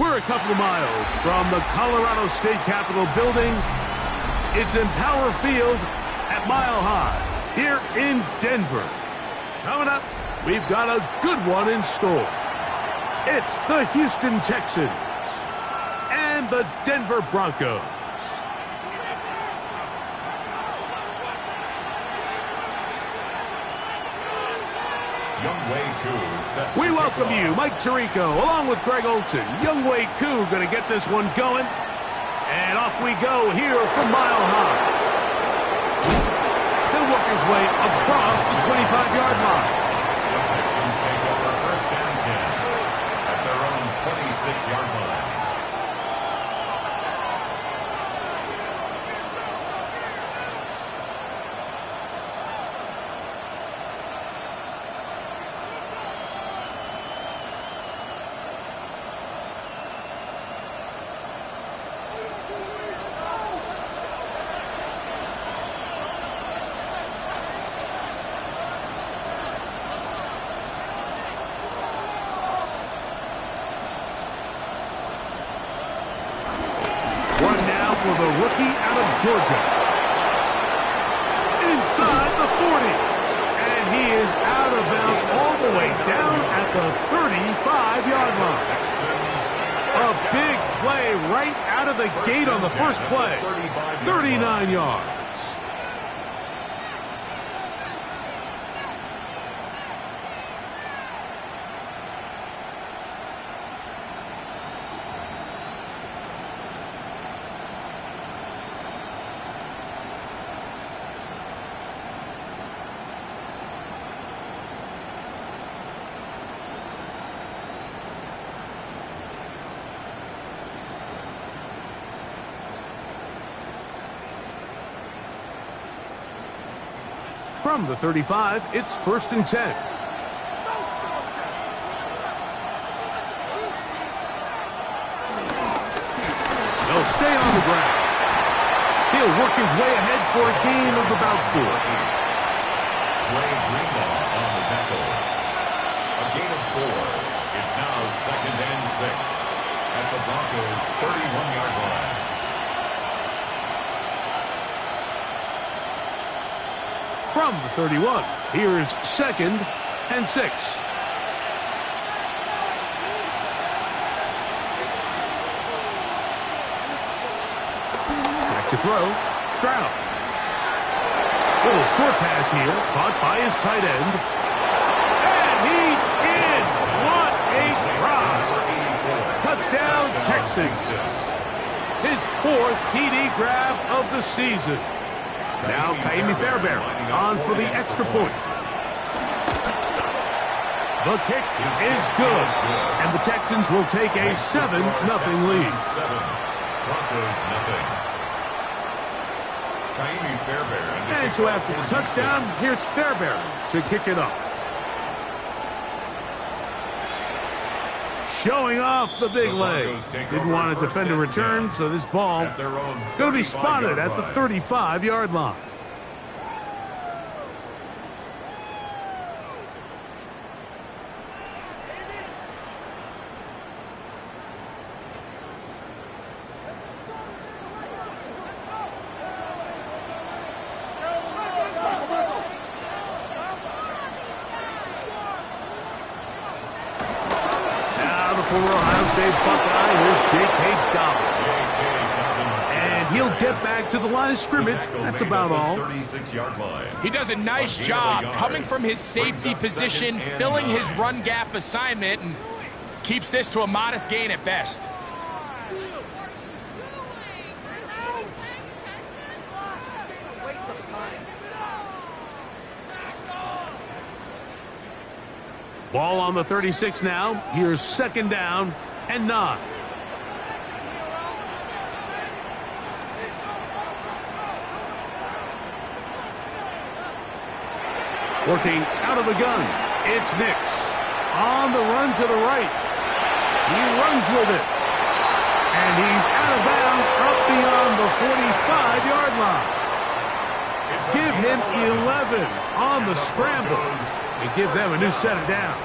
We're a couple of miles from the Colorado State Capitol building. It's Empower Field at Mile High here in Denver. Coming up, we've got a good one in store. It's the Houston Texans and the Denver Broncos. We welcome you, Mike Tirico, along with Greg Olson. Young Wei Koo going to get this one going. And off we go here from Mile High. He'll work his way across the 25-yard line. The Texans take over first and 10 at their own 26-yard line. For the rookie out of Georgia. Inside the 40. And he is out of bounds all the way down at the 35-yard line. A big play right out of the gate on the first play. 39 yards. From the 35, it's first and 10. They'll stay on the ground. He'll work his way ahead for a gain of about 4. Greg Greenlaw on the tackle. A gain of 4. It's now second and 6 at the Broncos' 31-yard line. From the 31, here's second and 6. Back to throw, Stroud. Little short pass here, caught by his tight end. And he's in! What a try! Touchdown, Texans. His 4th TD grab of the season. Now Kaimi Fairbairn on for the extra point. The kick is good, and the Texans will take a 7-0 lead. Broncos nothing. Kaimi Fairbairn. And so after the touchdown, here's Fairbairn to kick it off. Showing off the big leg. Didn't want to defend a return, so this ball going to be spotted at the 35-yard line. Former Ohio State Buckeye, here's J.K. Dobbins. And he'll get back to the line of scrimmage. That's about all. 36-yard line. He does a nice job coming from his safety position, filling his run gap assignment, and keeps this to a modest gain at best. Ball on the 36 now. Here's second down and 9. Working out of the gun. It's Nix. On the run to the right. He runs with it. And he's out of bounds up beyond the 45-yard line. Give him 11 on the scramble. And give them a new set of downs.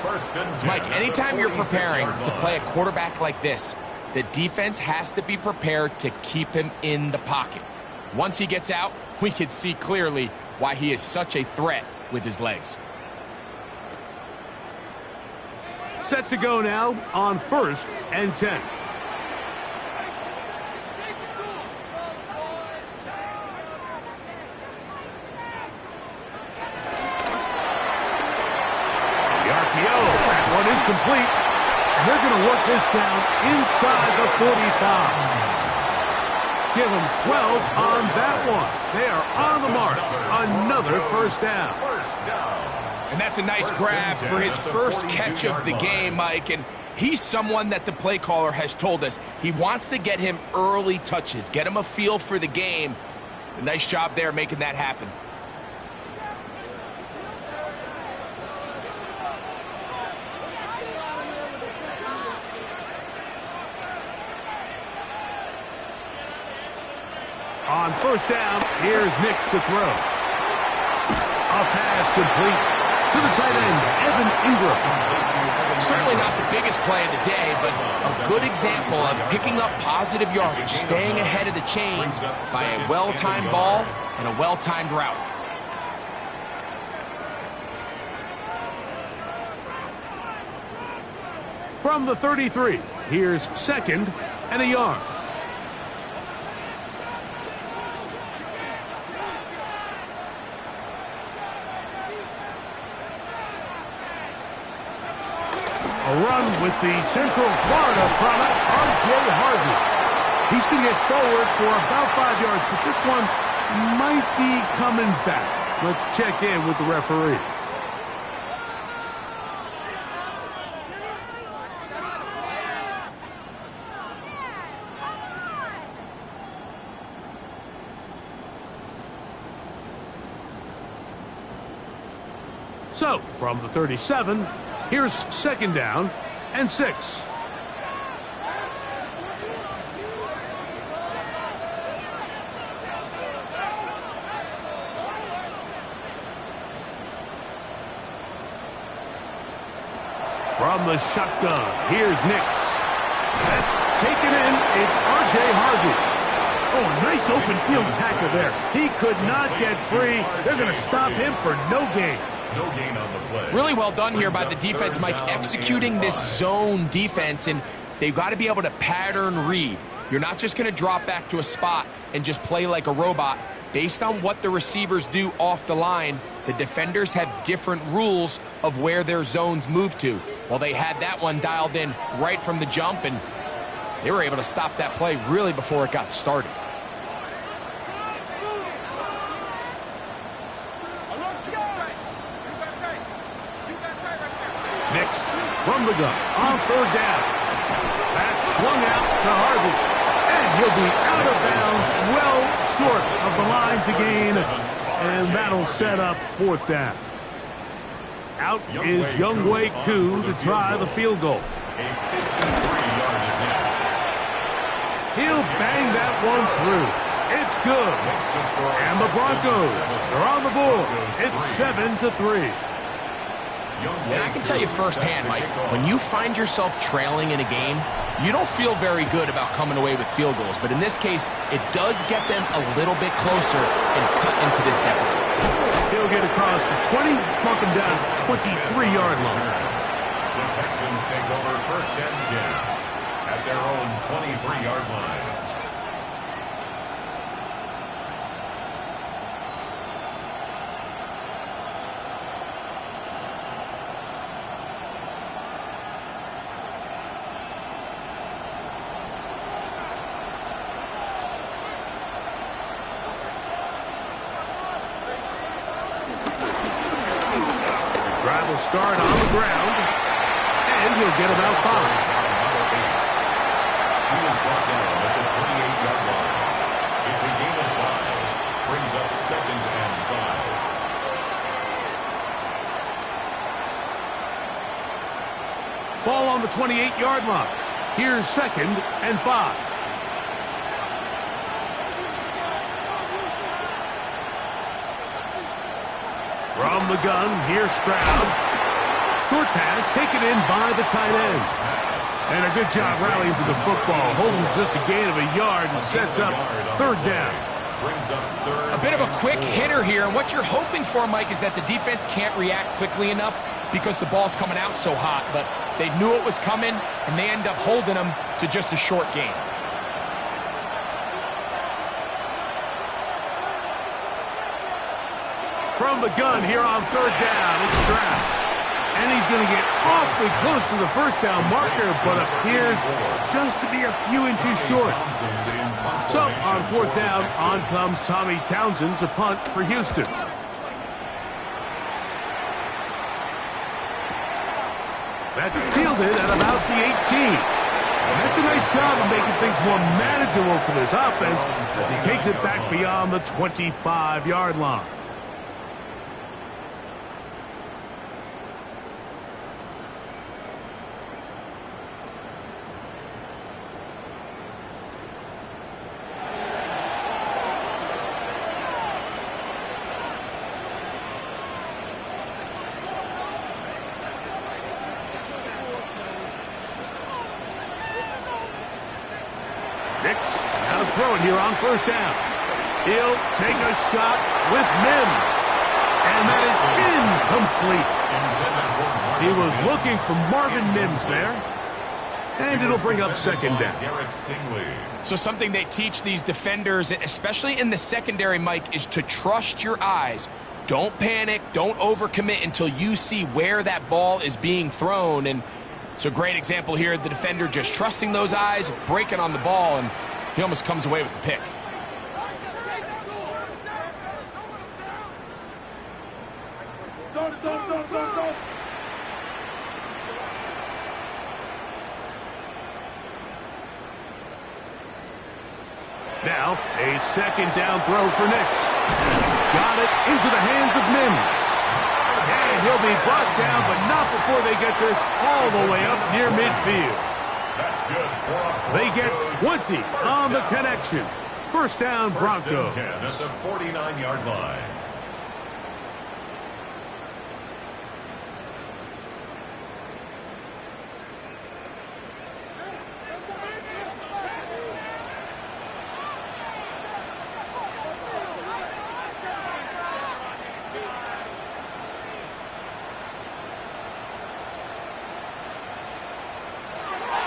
First and 10. Mike, anytime you're preparing 46-yard to line. play a quarterback like this, the defense has to be prepared to keep him in the pocket. Once he gets out, we can see clearly why he is such a threat with his legs. Set to go now on 1st and 10. The RPO, that one is complete. And they're going to work this down inside the 45. Give them 12 on that one. They are on the mark. Another first down. First down. And that's a nice grab for his first catch of the game, Mike. And he's someone that the play caller has told us he wants to get him early touches, get him a feel for the game. A nice job there making that happen. On first down, here's Nix to throw. A pass complete to the tight end, Evan Ingram. Certainly not the biggest play of the day, but a good example of picking up positive yardage, staying ahead of the chains by a well-timed ball and a well-timed route. From the 33, here's 2nd and a yard. A run with the Central Florida product, R.J. Harvey. He's going to get forward for about 5 yards, but this one might be coming back. Let's check in with the referee. So, from the 37, here's 2nd down and 6. From the shotgun, here's Nix. That's taken in. It's R.J. Harvey. Oh, a nice open field tackle there. He could not get free. They're going to stop him for no gain. No gain on the play. Really well done here by the defense, Mike, executing this zone defense, and they've got to be able to pattern read. You're not just going to drop back to a spot and just play like a robot. Based on what the receivers do off the line, the defenders have different rules of where their zones move to. Well, they had that one dialed in right from the jump, and they were able to stop that play really before it got started. Nix from the gun on 3rd down. That's swung out to Harvey. And he'll be out of bounds, well short of the line to gain. And that'll set up 4th down. Out is Younghoe Koo to try the field goal. A 53-yard attempt. He'll bang that one through. It's good. And the Broncos are on the board. It's 7-3. And I can tell you firsthand, Mike, when you find yourself trailing in a game, you don't feel very good about coming away with field goals. But in this case, it does get them a little bit closer and cut into this deficit. He'll get across the 20, mark him down at the 23-yard line. The Texans take over 1st and 10 at their own 23-yard line. Drive will start on the ground, and he'll get about 5. He was brought down at the 28-yard line. It's a gain of 5. Brings up 2nd and 5. Ball on the 28-yard line. Here's 2nd and 5. From the gun, here's Stroud. short pass taken in by the tight end. And a good job rallying to the football, holding just a gain of a yard and sets up third down. A bit of a quick hitter here, and what you're hoping for, Mike, is that the defense can't react quickly enough because the ball's coming out so hot, but they knew it was coming, and they end up holding them to just a short gain. From the gun here on third down, it's Stroud. And he's going to get awfully close to the first down marker, but appears just to be a few inches short. So, on fourth down, on comes Tommy Townsend to punt for Houston. That's fielded at about the 18. And that's a nice job of making things more manageable for this offense as he takes it back beyond the 25-yard line. Now to throw it here on first down. He'll take a shot with Mims. And that is incomplete. He was looking for Marvin Mims there. And it'll bring up second down. So something they teach these defenders, especially in the secondary, Mike, is to trust your eyes. Don't panic. Don't overcommit until you see where that ball is being thrown. And it's a great example here. The defender just trusting those eyes, breaking on the ball, and he almost comes away with the pick. Now, a second down throw for Nix. Got it into the hands of Mims. And he'll be brought down, but not before they get this all the way up near midfield. That's good. They get 20 on the connection. First down, Broncos. 10 at the 49-yard line.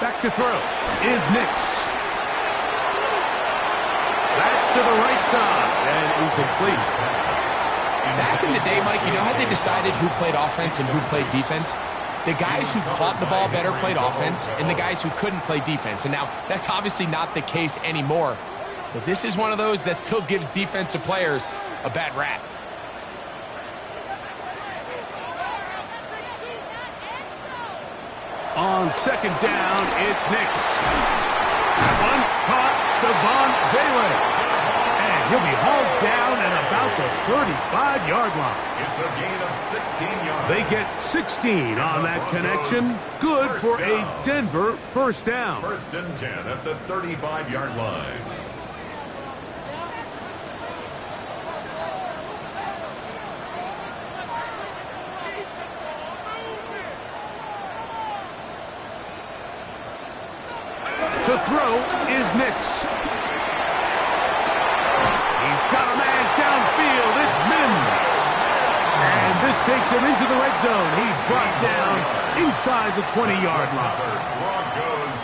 Back to throw is Nix. That's to the right side and incomplete. Back in the day, Mike, you know how they decided who played offense and who played defense? The guys who caught the ball better played offense, and the guys who couldn't play defense. And now, that's obviously not the case anymore. But this is one of those that still gives defensive players a bad rap. On second down, it's Nix. One caught Devon Vele. And he'll be hauled down at about the 35-yard line. It's a gain of 16 yards. They get 16 on that connection. Good for a Denver first down. First and 10 at the 35-yard line. To throw is Nix. He's got a man downfield. It's Mims. And this takes him into the red zone. He's brought down inside the 20-yard line.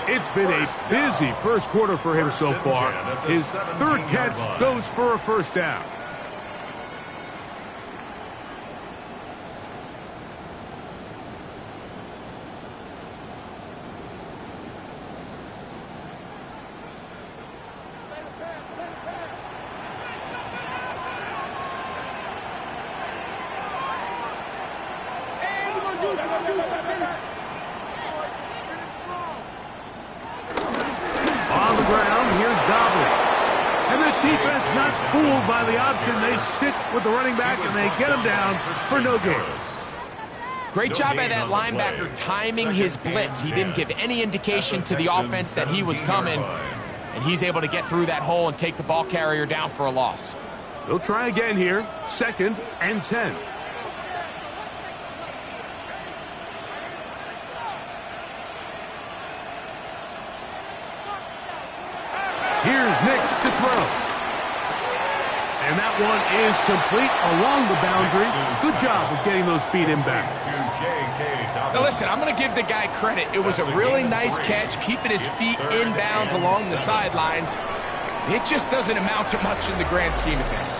It's been a busy first quarter for him so far. His third catch goes for a first down. On the ground, here's Dobbins. And this defense not fooled by the option. They stick with the running back, and they get him down for no gain. Great job by that linebacker timing his blitz. He didn't give any indication to the offense that he was coming, and he's able to get through that hole and take the ball carrier down for a loss. They'll try again here, second and 10. Here's Nix to throw. And that one is complete along the boundary. Good job of getting those feet in back. Now listen, I'm going to give the guy credit. It was a really nice catch, keeping his feet inbounds along the sidelines. It just doesn't amount to much in the grand scheme of things.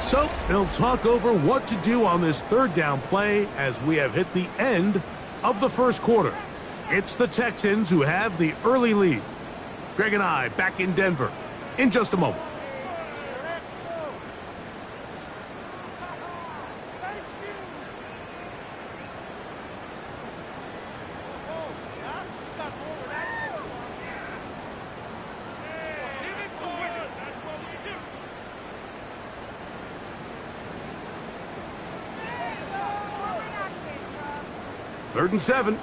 So they'll talk over what to do on this third down play as we have hit the end of the first quarter. It's the Texans who have the early lead. Greg and I back in Denver in just a moment. Third and 7.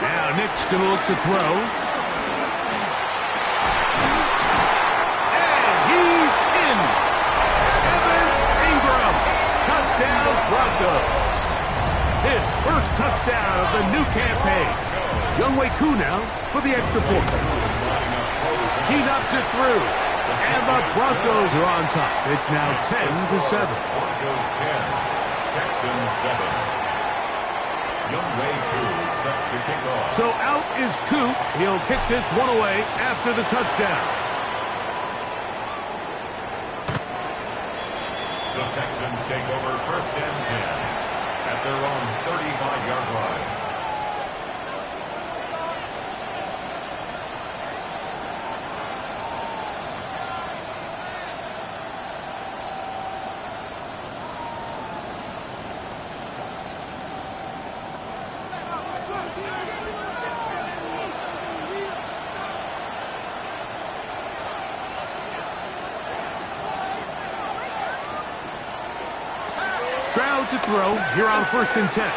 Now Nick's going to look to throw. And he's in. Evan Ingram. Touchdown Broncos. His first touchdown of the new campaign. Y2 now for the extra point. He knocks it through. And the Broncos are on top. It's now 10-7. Broncos 10, Texans 7. Y2 set to kick off. So out is Coop. He'll kick this one away after the touchdown. The Texans take over first and 10. At their own 35-yard line. Stroud to throw here on first and 10.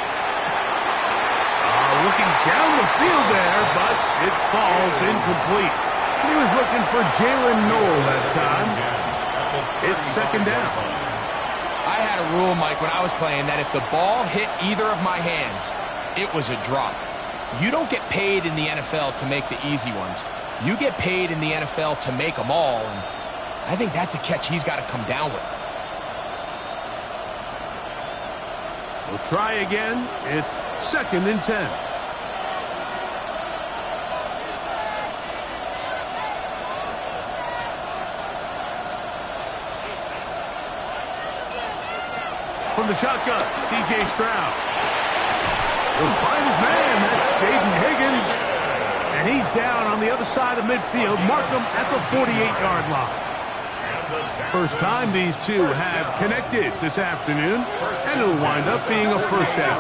Looking down the field there, but it falls incomplete. He was looking for Jalen Noel that time. It's second down. I had a rule, Mike, when I was playing that if the ball hit either of my hands, it was a drop. You don't get paid in the NFL to make the easy ones. You get paid in the NFL to make them all, and I think that's a catch he's got to come down with. We'll try again. It's second and 10. From the shotgun, C.J. Stroud. He'll find his man. That's Jaden Higgins. And he's down on the other side of midfield. Mark him at the 48-yard line. First time these two have connected this afternoon, and it'll wind up being a first down.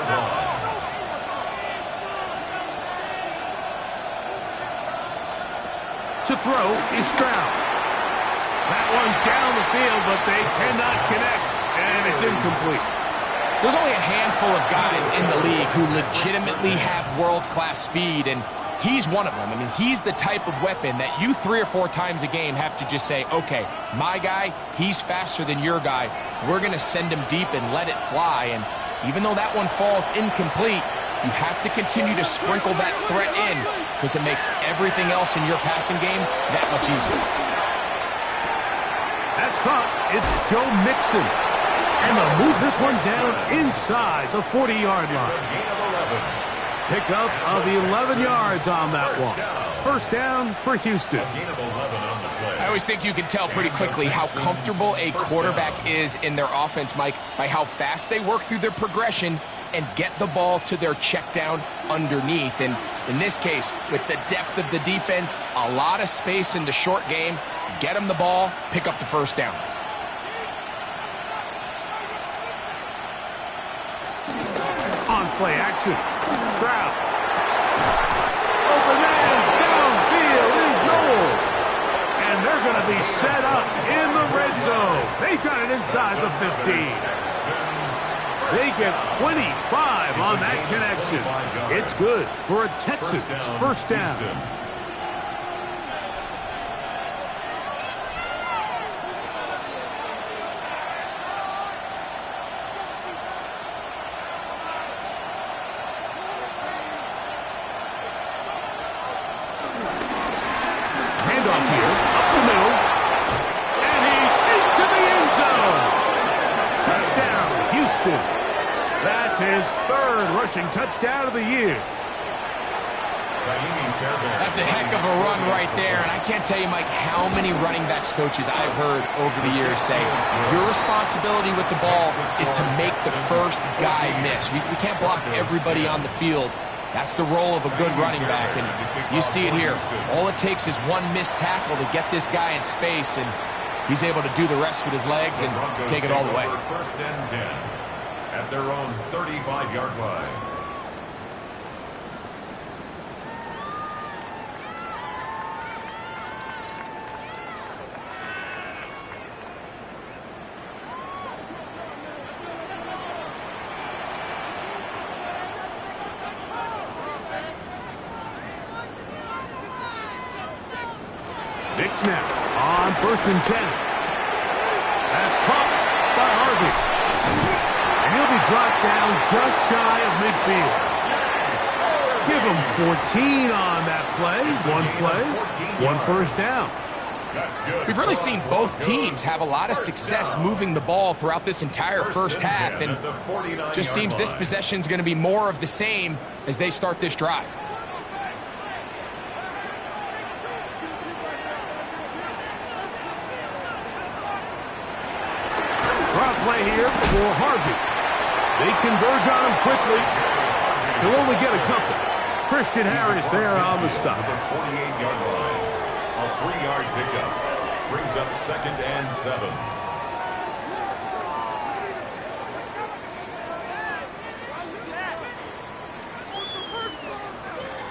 To throw is Stroud. That one down the field, but they cannot connect, and it's incomplete. There's only a handful of guys in the league who legitimately have world-class speed, and he's one of them. I mean, he's the type of weapon that you 3 or 4 times a game have to just say, okay, my guy, he's faster than your guy. We're going to send him deep and let it fly. And even though that one falls incomplete, you have to continue to sprinkle that threat in because it makes everything else in your passing game that much easier. That's caught. It's Joe Mixon. And they'll move this one down inside the 40-yard line. Pickup of 11 yards on that one. First down for Houston. I always think you can tell pretty quickly how comfortable a quarterback is in their offense, Mike, by how fast they work through their progression and get the ball to their check down underneath. And in this case, with the depth of the defense, a lot of space in the short game, get them the ball, pick up the first down. On play action. Stroud. Open man downfield is Noel. And they're going to be set up in the red zone. They've got it inside the 15. They get 25 on that connection. It's good for a Texans first down. That's his third rushing touchdown of the year. That's a heck of a run right there, and I can't tell you, Mike, how many running backs coaches I've heard over the years say, your responsibility with the ball is to make the first guy miss. We can't block everybody on the field. That's the role of a good running back, and you see it here. All it takes is one missed tackle to get this guy in space, and he's able to do the rest with his legs and take it all the way. First and 10 at their own 35-yard line. Big snap on first and 10. That's caught by Harvey. And he'll be dropped down just shy of midfield. Give him 14 on that play, one first down. We've really seen both teams have a lot of success moving the ball throughout this entire first half, and just seems this possession's going to be more of the same as they start this drive. Play here for Harvey. They converge on him quickly. He'll only get a couple. Christian Harris there on the stop. 48-yard line. A 3-yard pickup. Brings up second and 7.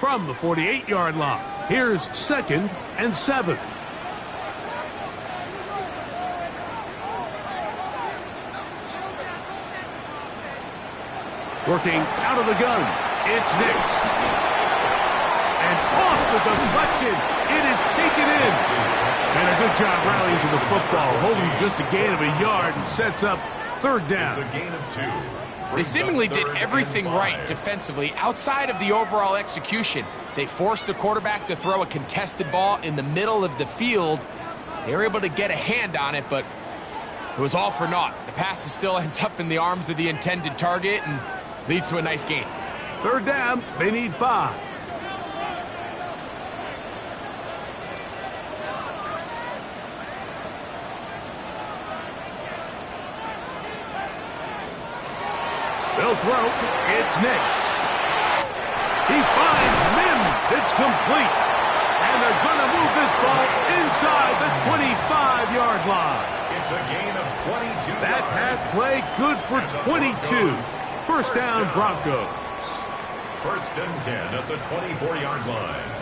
From the 48-yard line, here's second and 7. Working out of the gun, it's Nix. And off the deflection, it is taken in. And a good job rallying to the football, holding just a gain of a yard and sets up third down. It's a gain of 2. They seemingly did everything right defensively outside of the overall execution. They forced the quarterback to throw a contested ball in the middle of the field. They were able to get a hand on it, but it was all for naught. The pass still ends up in the arms of the intended target and leads to a nice gain. Third down, they need 5. They'll throw. It's Nix. He finds Mims. It's complete. And they're going to move this ball inside the 25-yard line. It's a gain of 22. That pass play good for 22. First down, Broncos. First and 10 at the 24-yard line.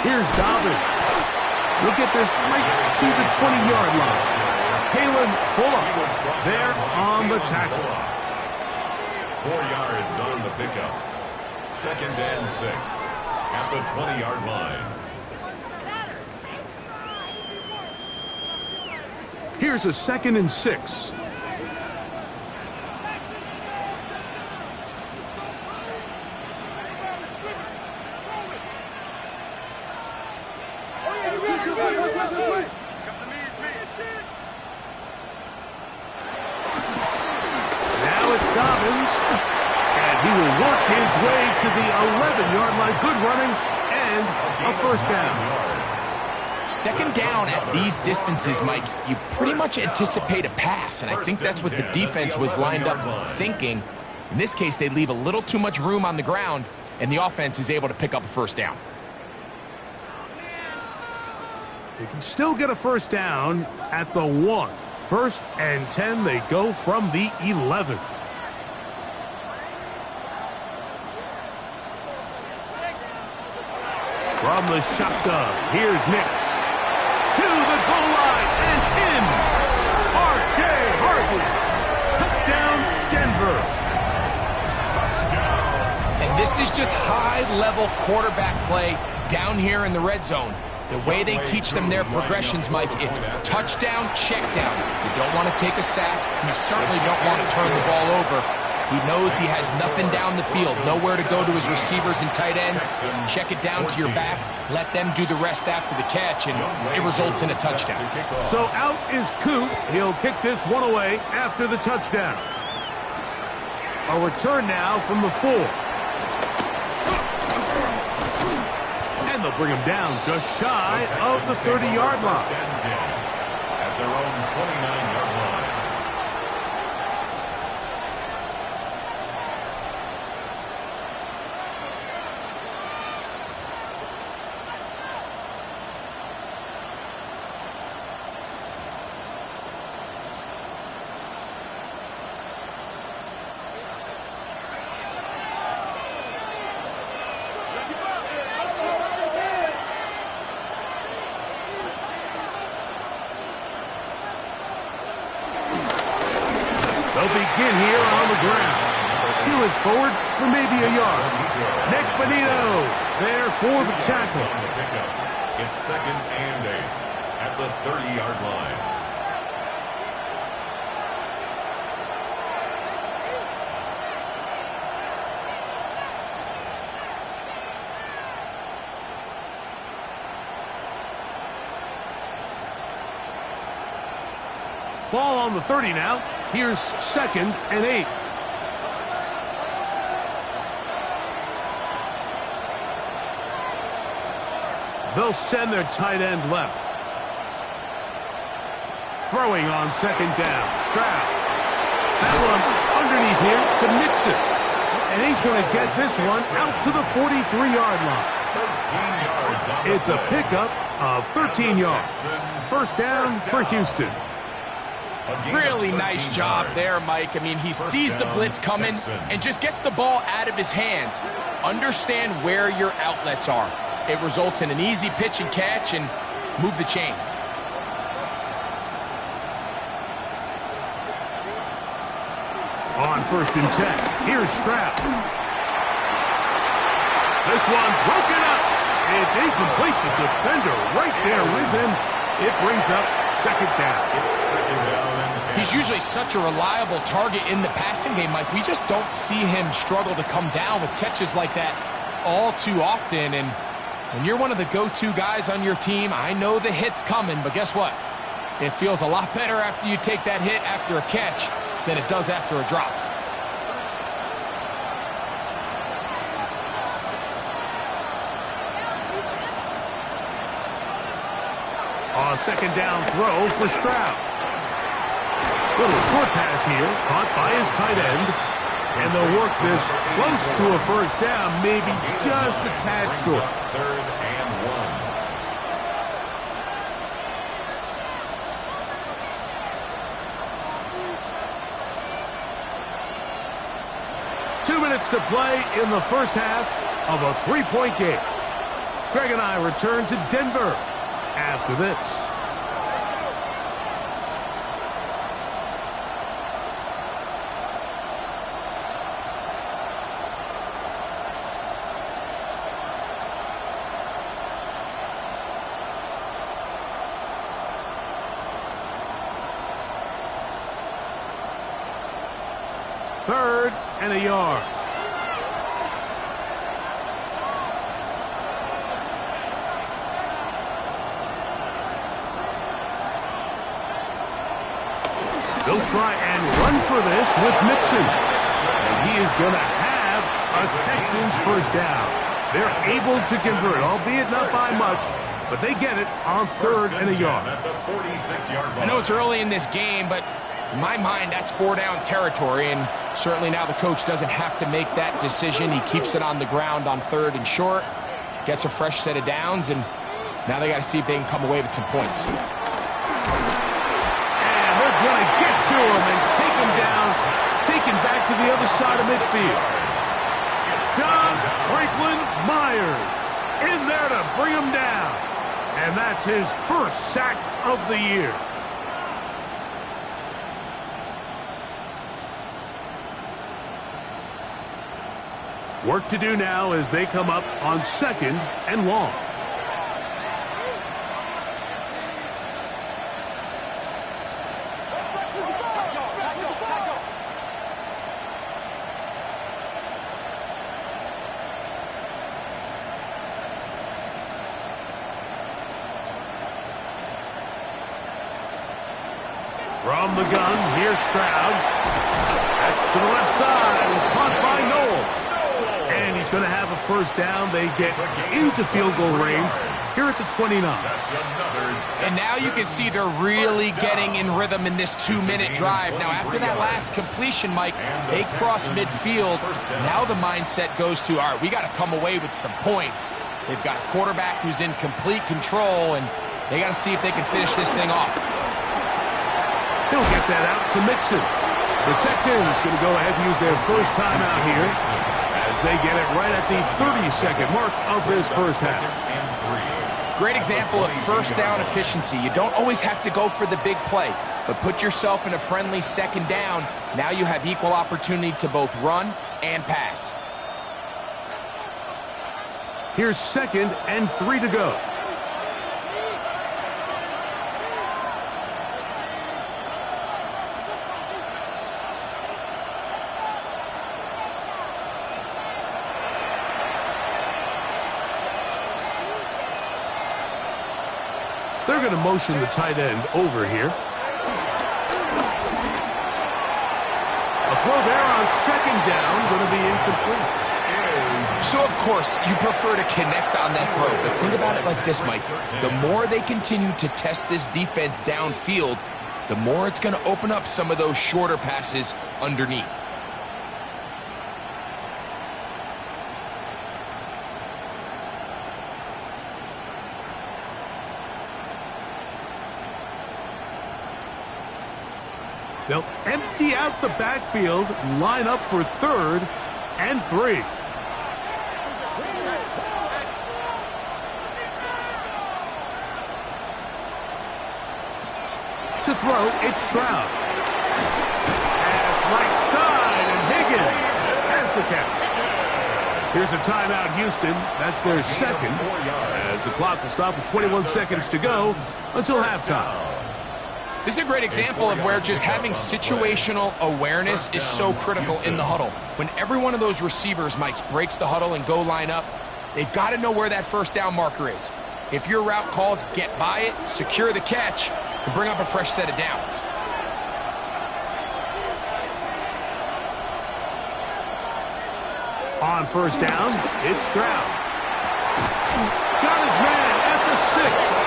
Here's Dobbins. Look at this right to the 20-yard line. Kalen Bullock there on the tackle. 4 yards on the pickup. Second and 6 at the 20-yard line. Here's a second and 6. To the 11-yard line. Good running and a first down. Second down at these distances, Mike, you pretty much anticipate a pass, and I think that's what the defense was lined up thinking. In this case, they leave a little too much room on the ground, and the offense is able to pick up a first down. They can still get a first down at the 1. First and 10, they go from the 11. From the shotgun, here's Nix. To the goal line and in. R.J. Harvey. Touchdown, Denver. Touchdown. And this is just high-level quarterback play down here in the red zone. The way they teach them their progressions, Mike, it's touchdown, check down. You don't want to take a sack, and you certainly don't want to turn the ball over. He knows he has nothing down the field, nowhere to go to his receivers and tight ends. Check it down to your back, let them do the rest after the catch, and it results in a touchdown. So out is Coop. He'll kick this one away after the touchdown. A return now from the 4. And they'll bring him down just shy of the 30-yard line. At their own 29-yard line. They'll begin here on the ground. Helix forward for maybe a yard. Nick Bonito there for the tackle. It's 2nd and 8 at the 30-yard line. Ball on the 30 now. Here's 2nd and 8. They'll send their tight end left. Throwing on 2nd down. Stroud. That one underneath here to Mixon. And he's going to get this one out to the 43-yard line. 13 yards on the It's a pickup of 13 yards. First down for Houston. Really nice job there, Mike. I mean, he sees the blitz coming and just gets the ball out of his hands. Understand where your outlets are. It results in an easy pitch and catch and move the chains. On 1st and 10, here's Stroud. This one broken up. It's incomplete. The defender right there with him. It brings up 2nd down. He's usually such a reliable target in the passing game, Mike. We just don't see him struggle to come down with catches like that all too often. And when you're one of the go-to guys on your team, I know the hit's coming, but guess what? It feels a lot better after you take that hit after a catch than it does after a drop. A 2nd down throw for Stroud. Little short pass here, caught by his tight end. And they'll work this close to a 1st down, maybe just a tad short. 3rd and 1. 2 minutes to play in the first half of a 3-point game. Greg and I return to Denver after this. Third and a yard. They'll try and run for this with Mixon. And he is going to have a Texans 1st down. They're able to convert, albeit not by much, but they get it on 3rd and a yard. At the 46-yard line. I know it's early in this game, but in my mind, that's 4-down territory, and certainly now the coach doesn't have to make that decision. He keeps it on the ground on 3rd and short, gets a fresh set of downs, and now they got to see if they can come away with some points. And they're going to get to him and take him down, taken back to the other side of midfield. John Franklin Myers in there to bring him down. And that's his 1st sack of the year. Work to do now as they come up on 2nd and long. From the gun, here's Stroud. That's to the left side, caught by Noel. And he's going to have a first down. They get into field goal range here at the 29. And now you can see they're really getting in rhythm in this 2-minute drive. Now, after that last completion, Mike, they cross midfield. Now the mindset goes to, all right, we got to come away with some points. They've got a quarterback who's in complete control, and they got to see if they can finish this thing off. He'll get that out to Mixon. The Texans going to go ahead and use their first timeout here as they get it right at the 30-second mark of this first half. Great example of first down efficiency. You don't always have to go for the big play, but put yourself in a friendly second down. Now you have equal opportunity to both run and pass. Here's 2nd and 3 to go. They're going to motion the tight end over here. A throw there on 2nd down, going to be incomplete. So, of course, you prefer to connect on that throw, but think about it like this, Mike. The more they continue to test this defense downfield, the more it's going to open up some of those shorter passes underneath. They'll empty out the backfield, line up for 3rd and 3. To throw, it's Stroud. Pass right side, and Higgins has the catch. Here's a timeout, Houston. That's their 2nd, as the clock will stop with 21 seconds to go until halftime. This is a great example of where just having situational awareness is so critical in the huddle. When every one of those receivers, Mike, breaks the huddle and go line up, they've got to know where that first down marker is. If your route calls, get by it, secure the catch, and bring up a fresh set of downs. On first down, it's Stroud. Got his man at the 6.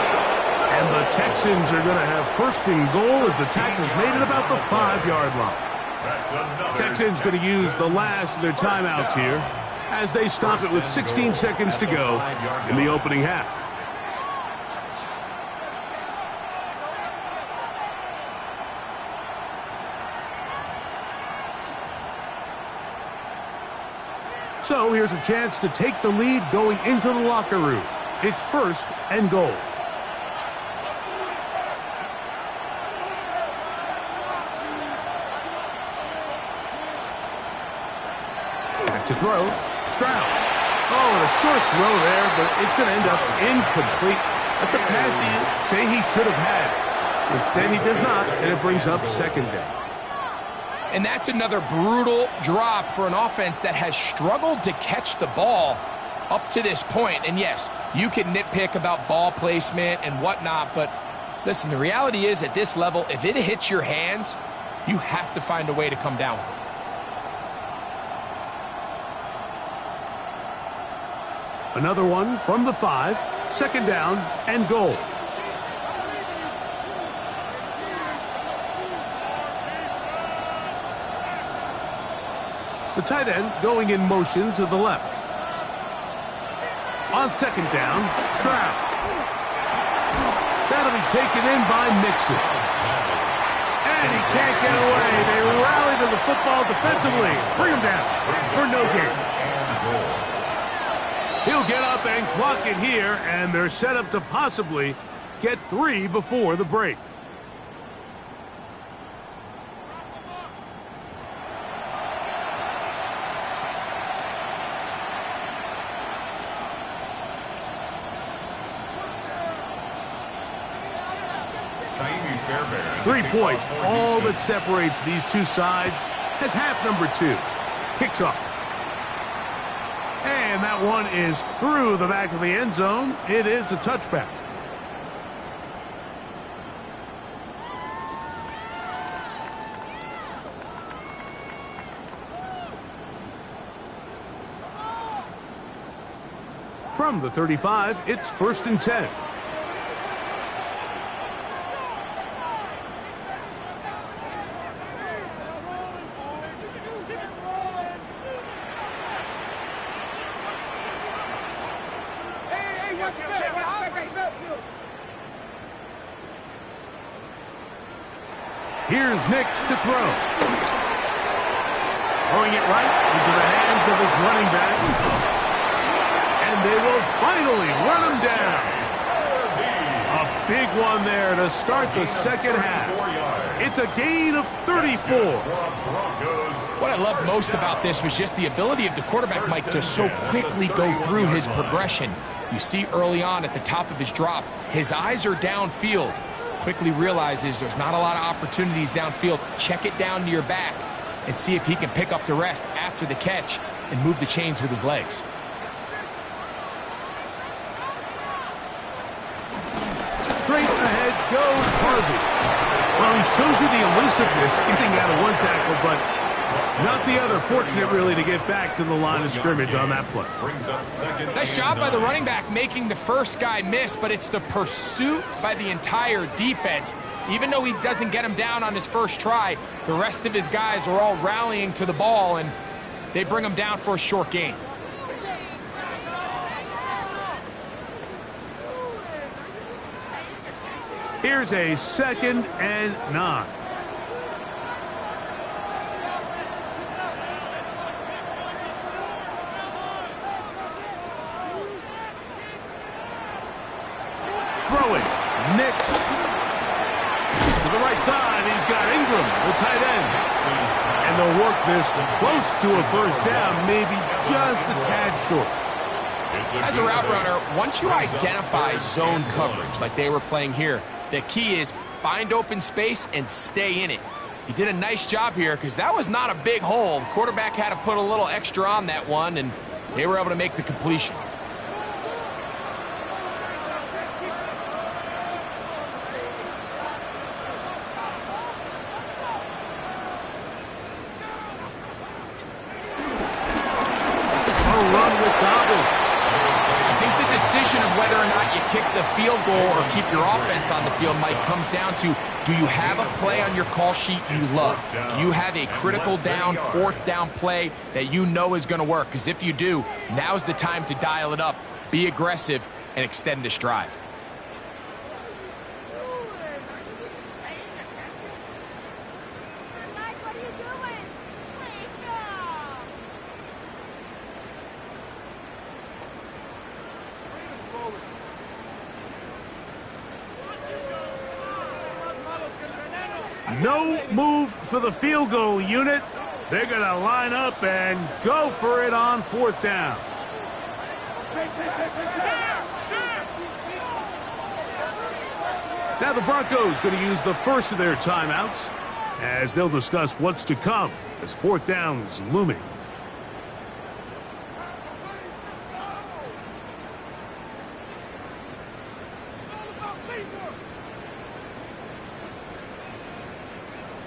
And the Texans are going to have 1st and goal as the tackle's made at about the 5-yard line. Texans going to use the last of their timeouts here as they stop it with 16 seconds to go in the opening half. So here's a chance to take the lead going into the locker room. It's 1st and goal. To throw, Stroud. Oh, a short throw there, but it's going to end up incomplete. That's a pass he say he should have had. Instead, he does not, and it brings up 2nd down. And that's another brutal drop for an offense that has struggled to catch the ball up to this point. And yes, you can nitpick about ball placement and whatnot, but listen, the reality is at this level, if it hits your hands, you have to find a way to come down with it. Another one from the 5, 2nd down and goal. The tight end going in motion to the left. On 2nd down, Stroud. That'll be taken in by Mixon. And he can't get away. They rally to the football defensively. Bring him down for no gain. He'll get up and clock it here, and they're set up to possibly get 3 before the break. Fairbairn. 3 points, all that separates these two sides, as half number 2 kicks off. And that one is through the back of the end zone. It is a touchback. From the 35, it's 1st and 10. Here's Nix to throw. Throwing it right into the hands of his running back. And they will finally run him down. A big one there to start the second half. It's a gain of 34. What I loved most about this was just the ability of the quarterback, Mike, to so quickly go through his progression. You see early on at the top of his drop, his eyes are downfield. Quickly realizes there's not a lot of opportunities downfield. Check it down to your back and see if he can pick up the rest after the catch and move the chains with his legs. Straight ahead goes Harvey. Well, he shows you the elusiveness getting out of one tackle, but not the other. Fortunate, really, to get back to the line of scrimmage on that play. Nice job by the running back making the first guy miss, but it's the pursuit by the entire defense. Even though he doesn't get him down on his first try, the rest of his guys are all rallying to the ball, and they bring him down for a short gain. Here's a 2nd and 9. Throwing. Nix. To the right side, he's got Ingram, the tight end. And they'll work this close to a first down, maybe just a tad short. As a route runner, once you identify zone coverage like they were playing here, the key is find open space and stay in it. He did a nice job here because that was not a big hole. The quarterback had to put a little extra on that one, and they were able to make the completion. Whether or not you kick the field goal or keep your offense on the field, Mike, comes down to, do you have a play on your call sheet you love? Do you have a critical down, 4th down play that you know is going to work? Because if you do, now's the time to dial it up, be aggressive, and extend this drive. No move for the field goal unit. They're going to line up and go for it on 4th down. Now the Broncos going to use the first of their timeouts as they'll discuss what's to come as 4th down's looming.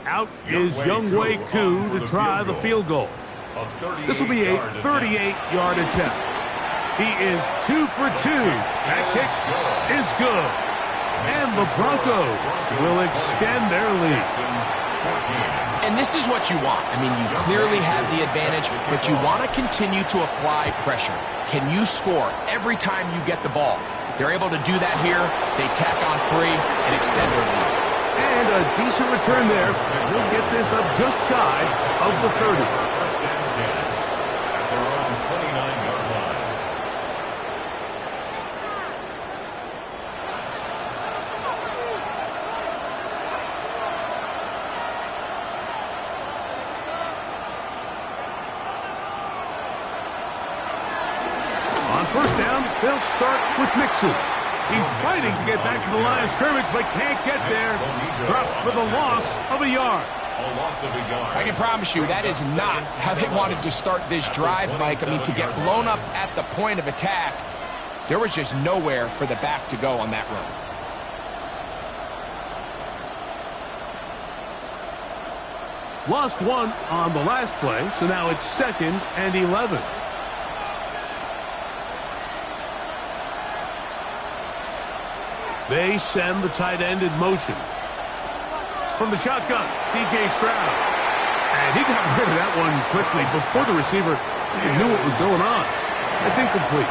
Out is Y2 to try the field goal. This will be a 38-yard attempt. He is 2 for 2. That kick is good. And the Broncos will extend their lead. And this is what you want. I mean, you clearly have the advantage, but you want to continue to apply pressure. Can you score every time you get the ball? If they're able to do that here, they tack on 3 and extend their lead. And a decent return there. He'll get this up just shy of the 30. First and 10 at their own 29-yard line. On 1st down, they'll start with Mixon. He's fighting to get back to the line of scrimmage, but can't get there. Dropped for the loss of a yard. I can promise you that is not how they wanted to start this drive, Mike. I mean, to get blown up at the point of attack, there was just nowhere for the back to go on that run. Lost 1 on the last play, so now it's 2nd and 11. They send the tight end in motion. From the shotgun, C.J. Stroud. And he got rid of that one quickly before the receiver even knew what was going on. That's incomplete.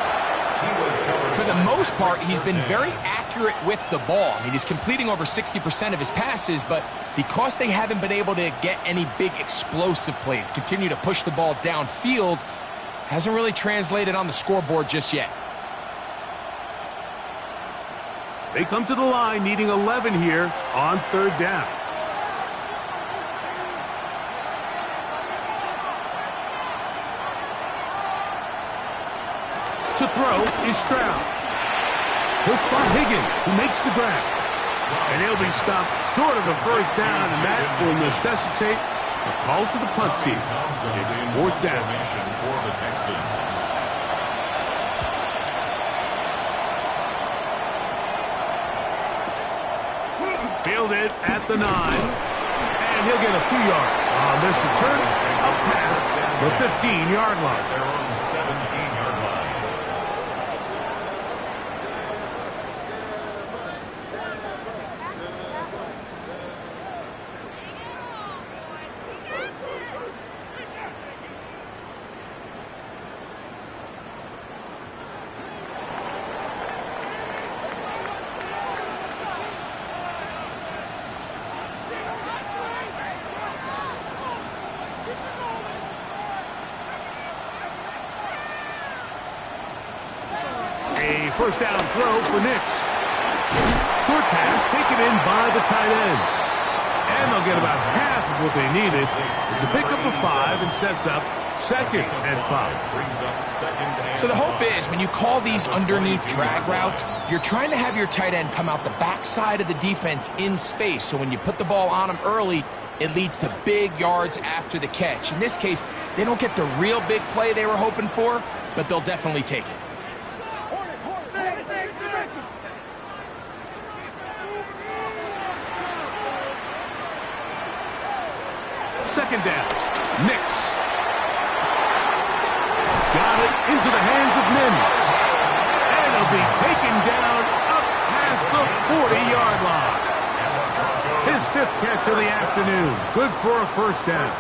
For the most part, he's been very accurate with the ball. I mean, he's completing over 60% of his passes, but because they haven't been able to get any big explosive plays, continue to push the ball downfield, hasn't really translated on the scoreboard just yet. They come to the line needing 11 here on third down. To throw is Stroud. He'll spot Higgins, who makes the grab. And he'll be stopped short of a first down, and that will necessitate a call to the punt team. It's fourth down. For the Texans. Fielded at the 9. And he'll get a few yards on this return up past the 15-yard line. Their own 17-yard line. A first down throw for Nix. Short pass taken in by the tight end. And they'll get about half of what they needed. It's a pickup of 5 and sets up second and 5. So the hope is when you call these underneath drag routes, you're trying to have your tight end come out the backside of the defense in space. So when you put the ball on him early, it leads to big yards after the catch. In this case, they don't get the real big play they were hoping for, but they'll definitely take it. Second down. Nix. Got it into the hands of Mims. And it'll be taken down up past the 40-yard line. His 5th catch of the afternoon. Good for a first down.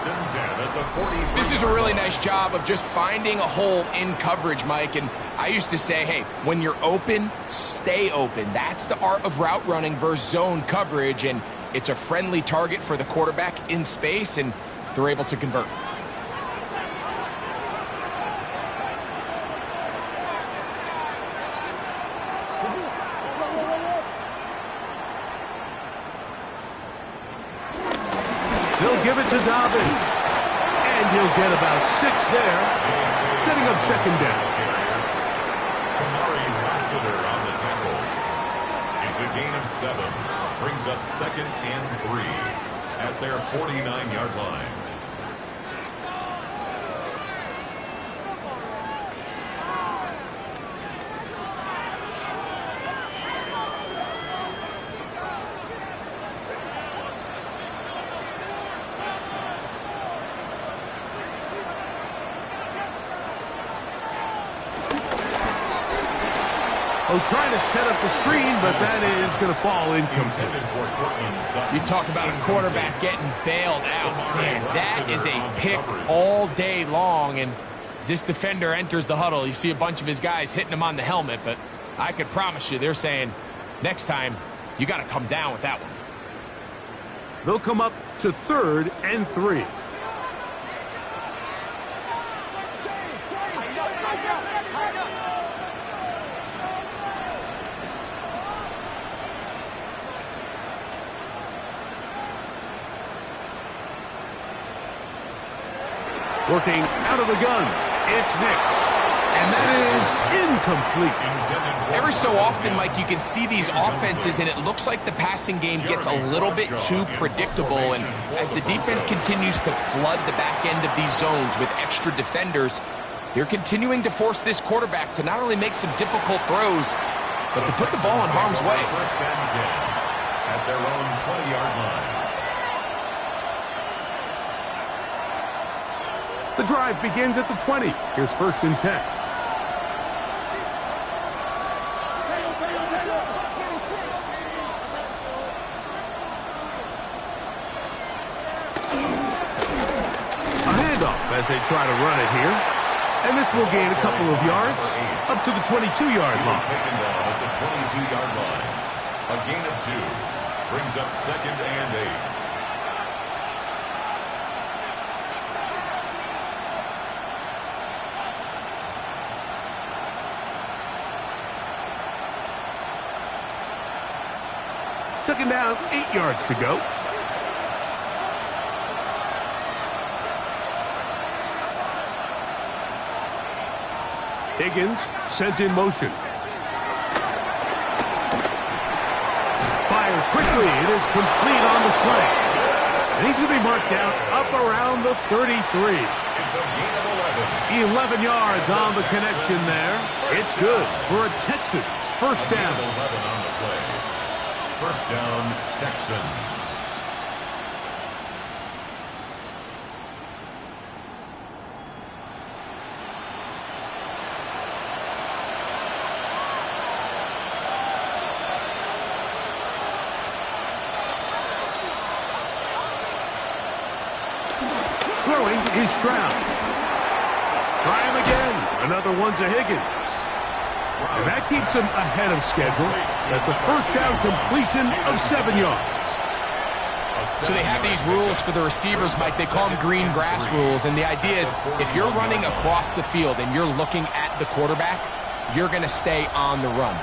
This is a really nice job of just finding a hole in coverage, Mike. And I used to say, hey, when you're open, stay open. That's the art of route running versus zone coverage. And it's a friendly target for the quarterback in space, and they're able to convert. They'll give it to Dobbins. And he'll get about 6 there, setting up second down. On the tackle. It's a gain of 7. Brings up second and 3 at their 49-yard line. Oh, trying to set up the screen, but that is going to fall incomplete. You talk about a quarterback getting bailed out. Man, that is a pick all day long. And as this defender enters the huddle, you see a bunch of his guys hitting him on the helmet. But I could promise you they're saying, next time, you got to come down with that one. They'll come up to 3rd and 3. Working out of the gun, it's Nix. And that is incomplete. Every so often, Mike, you can see these offenses, and it looks like the passing game gets a little bit too predictable. And as the defense continues to flood the back end of these zones with extra defenders, they're continuing to force this quarterback to not only make some difficult throws, but to put the ball in harm's way. First and 10 at their own 20-yard line. The drive begins at the 20. Here's 1st and 10. as they try to run it here. And this will gain a couple of yards up to the 22-yard line. Taken down at the 22-yard line. A gain of 2 brings up 2nd and 8. Second down, 8 yards to go. Higgins sent in motion. Fires quickly. It is complete on the slant. And he's going to be marked down up around the 33. It's a gain of 11. 11 yards on the connection there. It's good for a Texans first down. 11 on the play. First down, Texans. Throwing is Stroud. Try him again. Another one to Higgins. And that keeps him ahead of schedule. That's a first down completion of 7 yards. So they have these rules for the receivers, Mike. They call them green grass rules. And the idea is if you're running across the field and you're looking at the quarterback, you're going to stay on the run.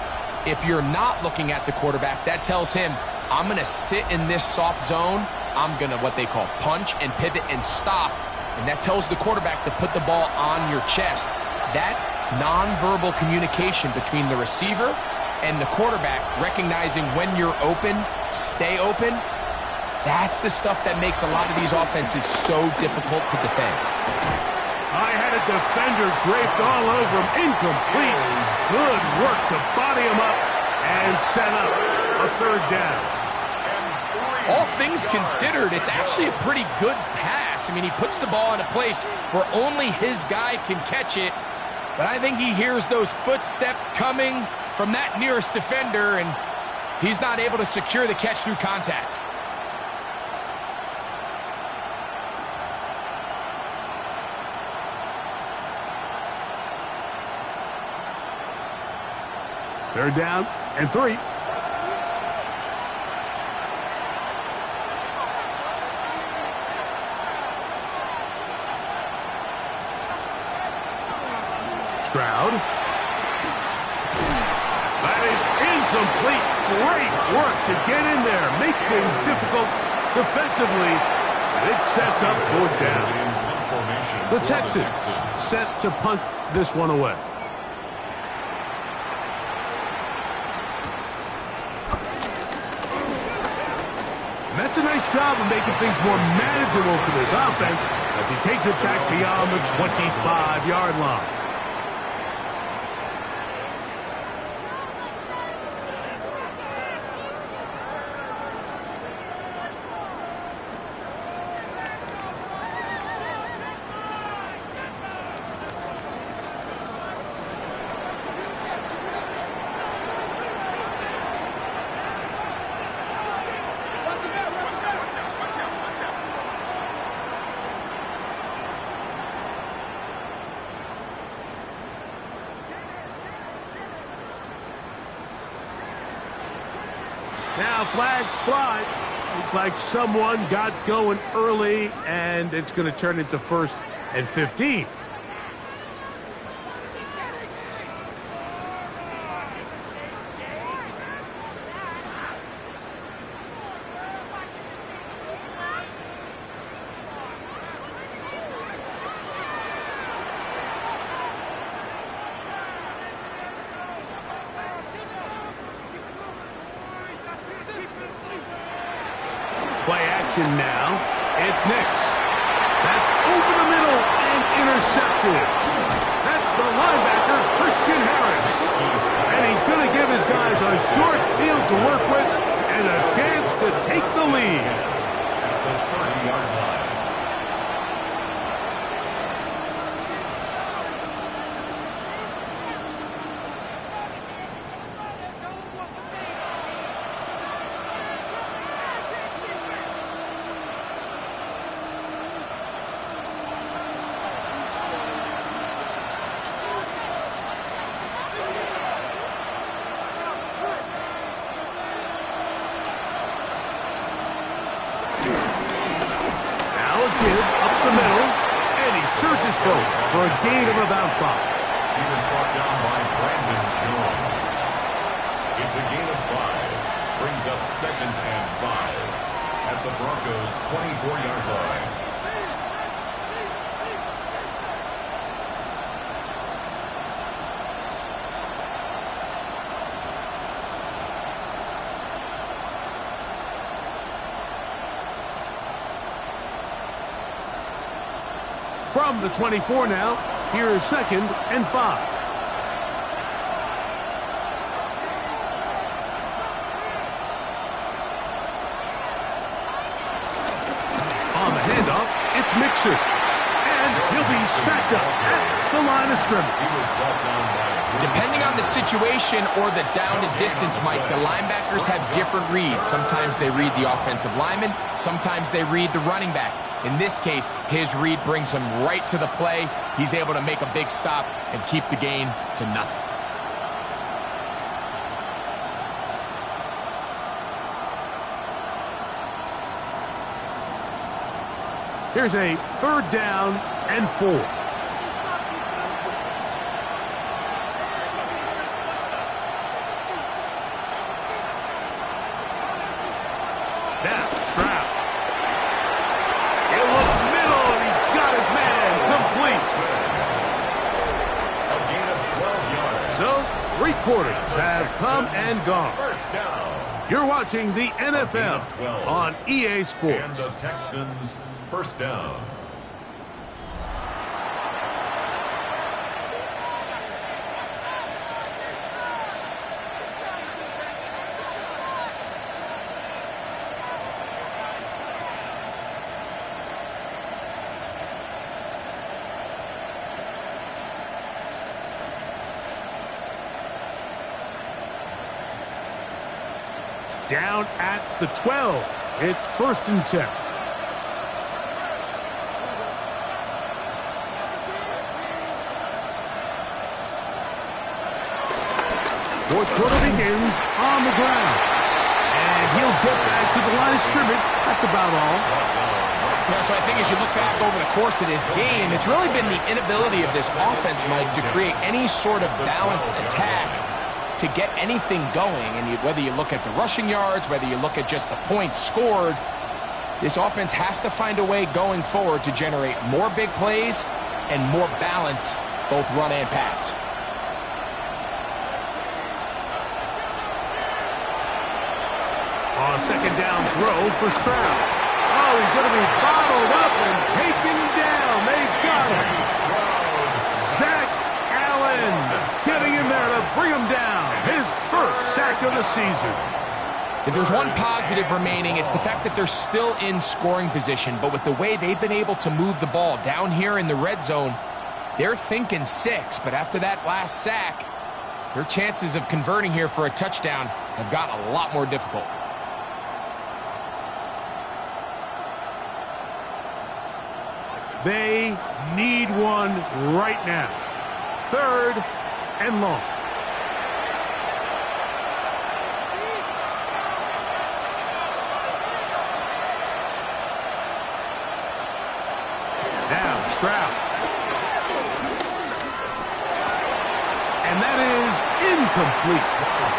If you're not looking at the quarterback, that tells him, I'm going to sit in this soft zone. I'm going to what they call punch and pivot and stop. And that tells the quarterback to put the ball on your chest. That nonverbal communication between the receiver and the quarterback, recognizing when you're open, stay open, that's the stuff that makes a lot of these offenses so difficult to defend. I had a defender draped all over him. Incomplete. Good work to body him up and set up a third down. All things considered, it's actually a pretty good pass. I mean, he puts the ball in a place where only his guy can catch it. But I think he hears those footsteps coming from that nearest defender, and he's not able to secure the catch through contact. Third down and 3. Stroud. That is incomplete. Great work to get in there. Make things difficult defensively. And it sets up fourth down. The Texans set to punt this one away. And that's a nice job of making things more manageable for this offense as he takes it back beyond the 25-yard line. Now flags fly. Looks like someone got going early, and it's going to turn into 1st and 15. Play action now. It's Nix. That's over the middle and intercepted. That's the linebacker, Christian Harris. And he's going to give his guys a short field to work with and a chance to take the lead. At the 30-yard line. folk for a gain of about 5. He was brought down by Brandon Jones. It's a gain of 5. Brings up 2nd and 5 at the Broncos' 24-yard line. From the 24 now, here is 2nd and 5. On the handoff, it's Mixon. And he'll be stacked up at the line of scrimmage. Depending on the situation or the down and distance, Mike, the linebackers have different reads. Sometimes they read the offensive lineman. Sometimes they read the running back. In this case, his read brings him right to the play. He's able to make a big stop and keep the gain to nothing. Here's a 3rd down and 4. Now, Stroud. He'll look middle, and he's got his man complete. A gain of 12 yards. So, 3 quarters have come and gone. First down. You're watching the NFL on EA Sports. And the Texans, first down. Down at the 12. It's 1st and 10. Fourth quarter begins on the ground. And he'll get back to the line of scrimmage. That's about all. Yeah, so I think as you look back over the course of this game, it's really been the inability of this offense, Mike, to create any sort of balanced attack to get anything going. And whether you look at the rushing yards, whether you look at just the points scored, this offense has to find a way going forward to generate more big plays and more balance, both run and pass. On a 2nd down throw for Stroud. Oh, he's going to be bottled up and taken down. They've got him. Zach Allen getting in there to bring him down. His 1st sack of the season. If there's one positive remaining, it's the fact that they're still in scoring position. But with the way they've been able to move the ball down here in the red zone, they're thinking 6. But after that last sack, their chances of converting here for a touchdown have gotten a lot more difficult. They need one right now. 3rd and long. Now, Stroud. And that is incomplete.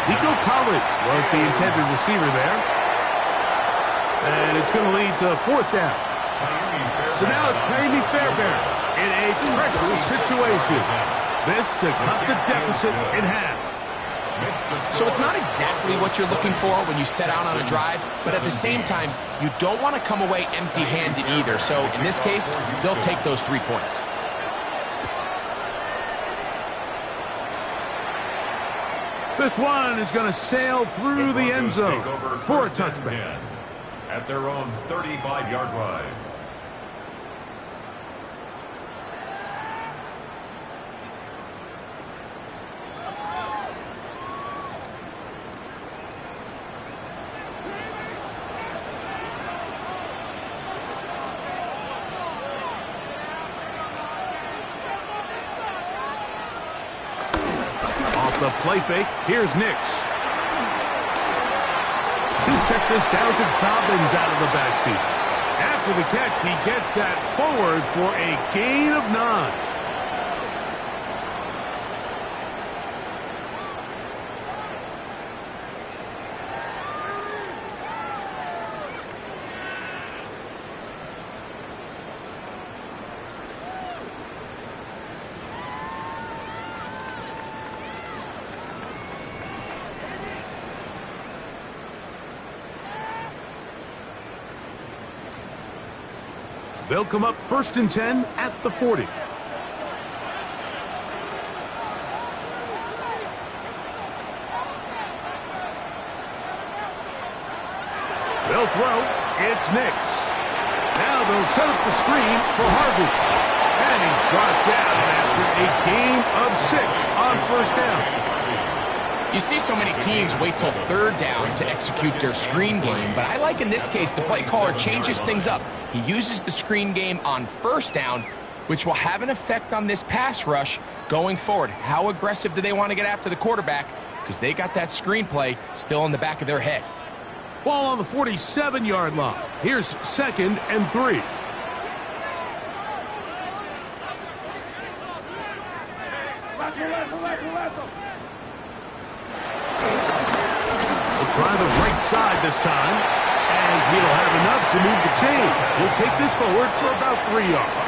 Nico Collins was the intended receiver there. And it's going to lead to 4th down. So now it's Payne Fairbairn in a treacherous situation. This to cut the deficit in half. So it's not exactly what you're looking for when you set out on a drive, but at the same time, you don't want to come away empty-handed either. So in this case, they'll take those 3 points. This one is going to sail through the end zone for a touchback. At their own 35-yard line. The play fake. Here's Nix. He'll check this down to Dobbins out of the backfield. after the catch, he gets that forward for a gain of 9. They'll come up 1st and 10 at the 40. They'll throw. It's Nix. Now they'll set up the screen for Harvey. And he's brought down after a gain of 6 on 1st down. You see so many teams wait till 3rd down to execute their screen game, but I like in this case the play caller changes things up. He uses the screen game on 1st down, which will have an effect on this pass rush going forward. How aggressive do they want to get after the quarterback? Because they got that screen play still in the back of their head. Ball on the 47-yard line. Here's 2nd and 3. Try the right side this time, and he'll have enough to move the chains. He'll take this forward for about 3 yards.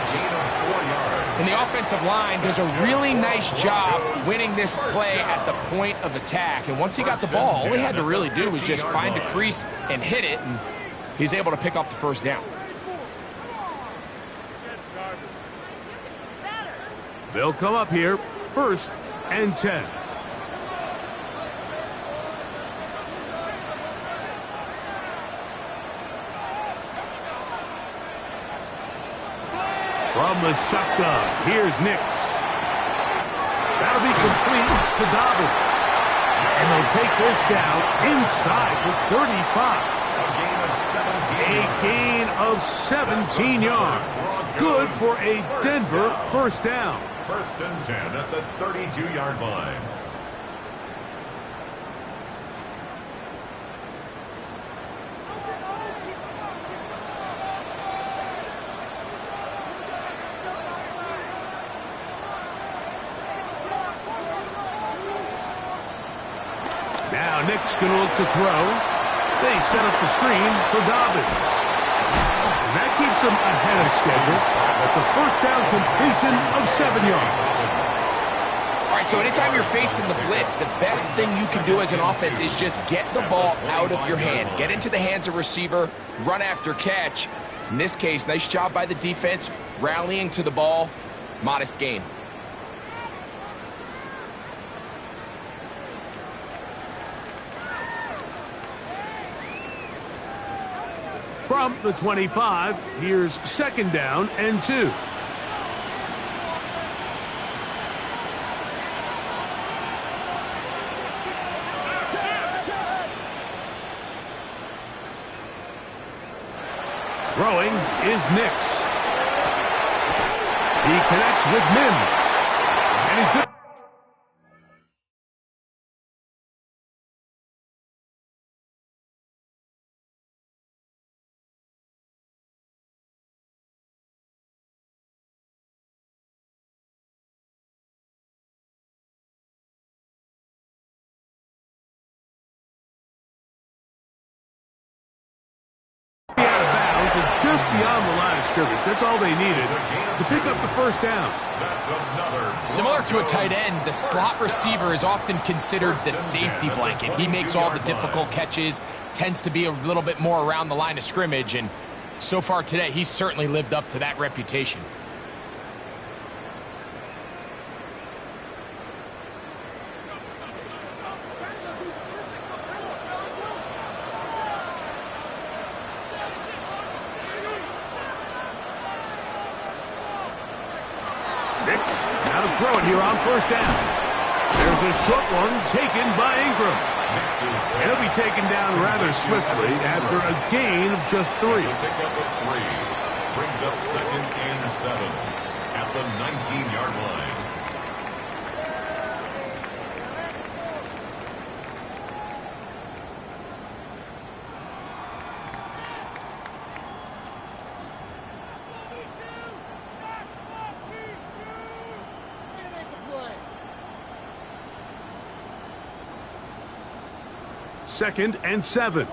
And the offensive line does a really nice job winning this play at the point of attack. And once he got the ball, all he had to really do was just find the crease and hit it, and he's able to pick up the 1st down. They'll come up here, 1st and 10. From the shotgun, here's Nix. That'll be complete to Dobbins. And they'll take this down inside the 35. A gain of 17 yards. Good for a Denver 1st down. 1st and 10 at the 32-yard line. Now Nick's going to look to throw. They set up the screen for Dobbins. And that keeps him ahead of schedule. That's a 1st down completion of 7 yards. All right, so anytime you're facing the blitz, the best thing you can do as an offense is just get the ball out of your hand. Get into the hands of receiver, run after catch. In this case, nice job by the defense, rallying to the ball, modest gain. From the 25, here's 2nd down and 2. Throwing is Nix. He connects with Mims. And he's good. Just beyond the line of scrimmage. That's all they needed to pick up the 1st down. Similar to a tight end, the slot receiver is often considered the safety blanket. He makes all the difficult catches, tends to be a little bit more around the line of scrimmage, and so far today, he's certainly lived up to that reputation. Now to throw it here on 1st down. There's a short one taken by Ingram. He'll be taken down rather swiftly after a gain of just 3. Pick up a 3. Brings up 2nd and 7 at the 19-yard line. 2nd and 7.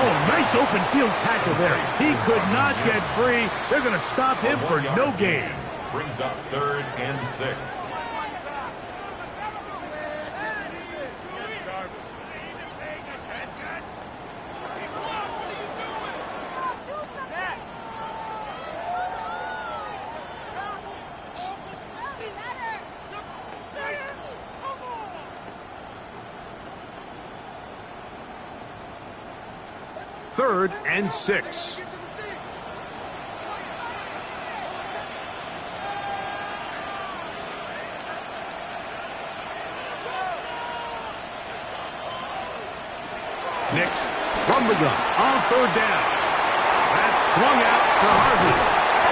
Oh, nice open field tackle there. He could not get free. They're going to stop him for no gain. Brings up 3rd and 6. Third and 6. Nix from the gun on 3rd down. That's swung out to Harvey.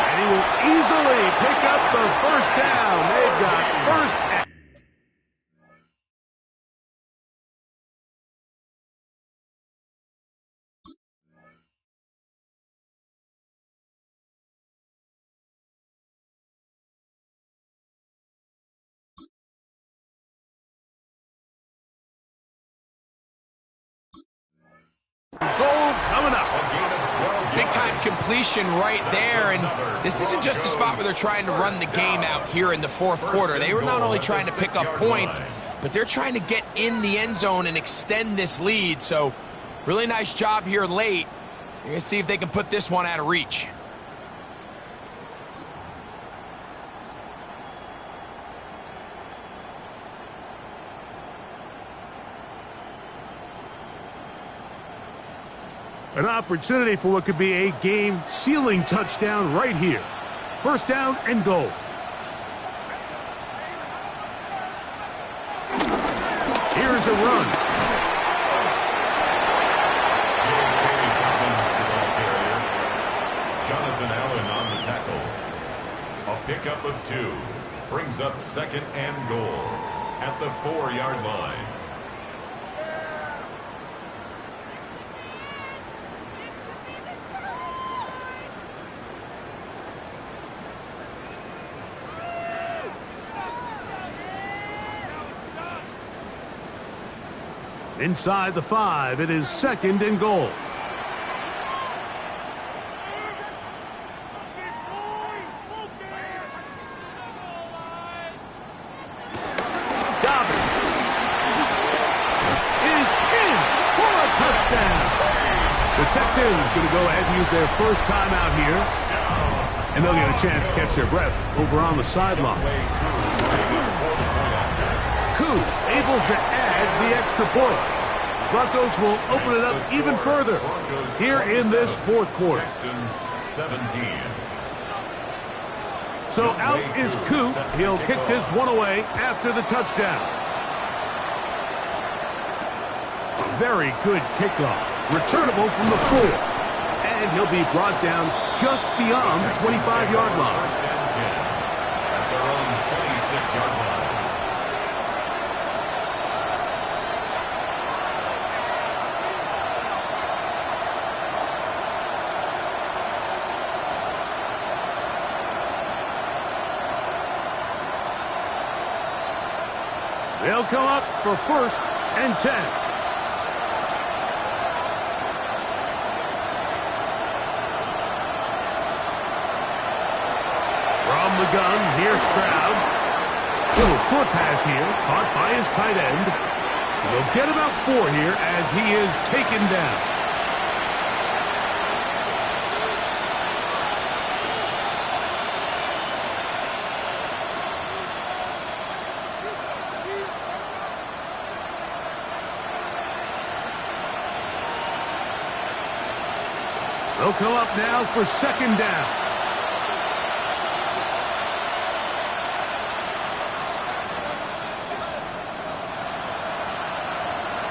And he will easily pick up the 1st down. They've got 1st and goal coming up. Big time completion right there, and this isn't just a spot where they're trying to run the game out here in the 4th quarter. They were not only trying to pick up points, but they're trying to get in the end zone and extend this lead. So really nice job here late. You're going to see if they can put this one out of reach. An opportunity for what could be a game-sealing touchdown right here. 1st down and goal. Here's a run. Jonathan Allen on the tackle. A pickup of 2. Brings up 2nd and goal at the 4-yard line. Inside the 5, it is 2nd and goal. Dobbins is in for a touchdown. The Texans going to go ahead and use their 1st time out here, and they'll get a chance to catch their breath over on the sideline. Koo able to add the extra point. Broncos will open it up even further here in this 4th quarter. Texans 17. So out is Koo. He'll kick this one away after the touchdown. Very good kickoff. Returnable from the 4. And he'll be brought down just beyond the 25-yard line. 1st and 10 at their own 26-yard line. They'll come up for 1st and 10. From the gun, here's Stroud. Little short pass here, caught by his tight end. They'll get about 4 here as he is taken down. They'll come up now for 2nd down.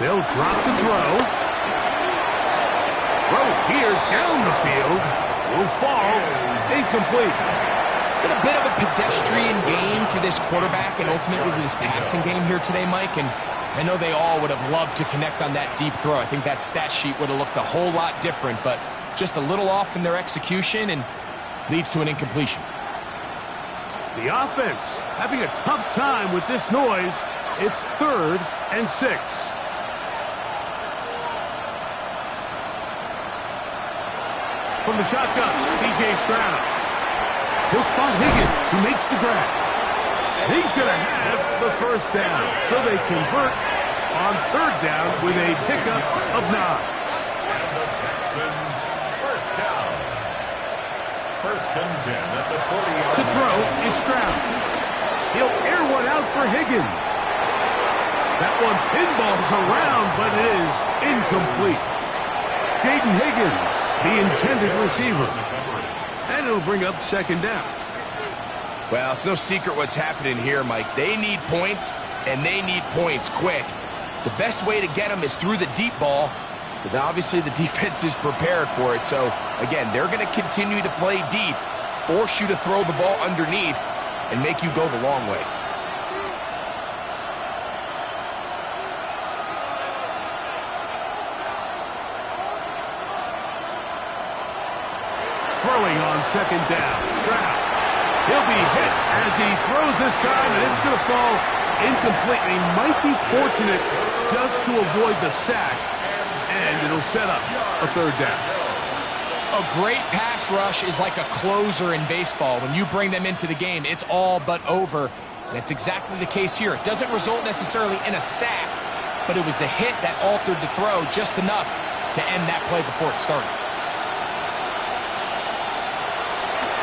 They'll drop to throw. Throw here down the field. Will fall. Incomplete. It's been a bit of a pedestrian game for this quarterback and ultimately this passing game here today, Mike. And I know they all would have loved to connect on that deep throw. I think that stat sheet would have looked a whole lot different, but just a little off in their execution and leads to an incompletion. The offense having a tough time with this noise. It's 3rd and 6. From the shotgun, C.J. Stroud. He'll spot Higgins, who makes the grab. And he's going to have the first down. So they convert on 3rd down with a pickup of 9. And the Texans first down. 1st and 10 at the 40-yard To line. throw is Stroud. He'll air one out for Higgins. That one pinballs around, but it is incomplete. Jaden Higgins, the intended receiver. And it'll bring up 2nd down. Well, it's no secret what's happening here, Mike. They need points, and they need points quick. The best way to get them is through the deep ball, but obviously the defense is prepared for it. So, again, they're going to continue to play deep, force you to throw the ball underneath, and make you go the long way. Throwing on 2nd down. Stroud. He'll be hit as he throws this time, and it's going to fall incomplete. He might be fortunate just to avoid the sack, and it'll set up a 3rd down. A great pass rush is like a closer in baseball. When you bring them into the game, it's all but over. And that's exactly the case here. It doesn't result necessarily in a sack, but it was the hit that altered the throw just enough to end that play before it started.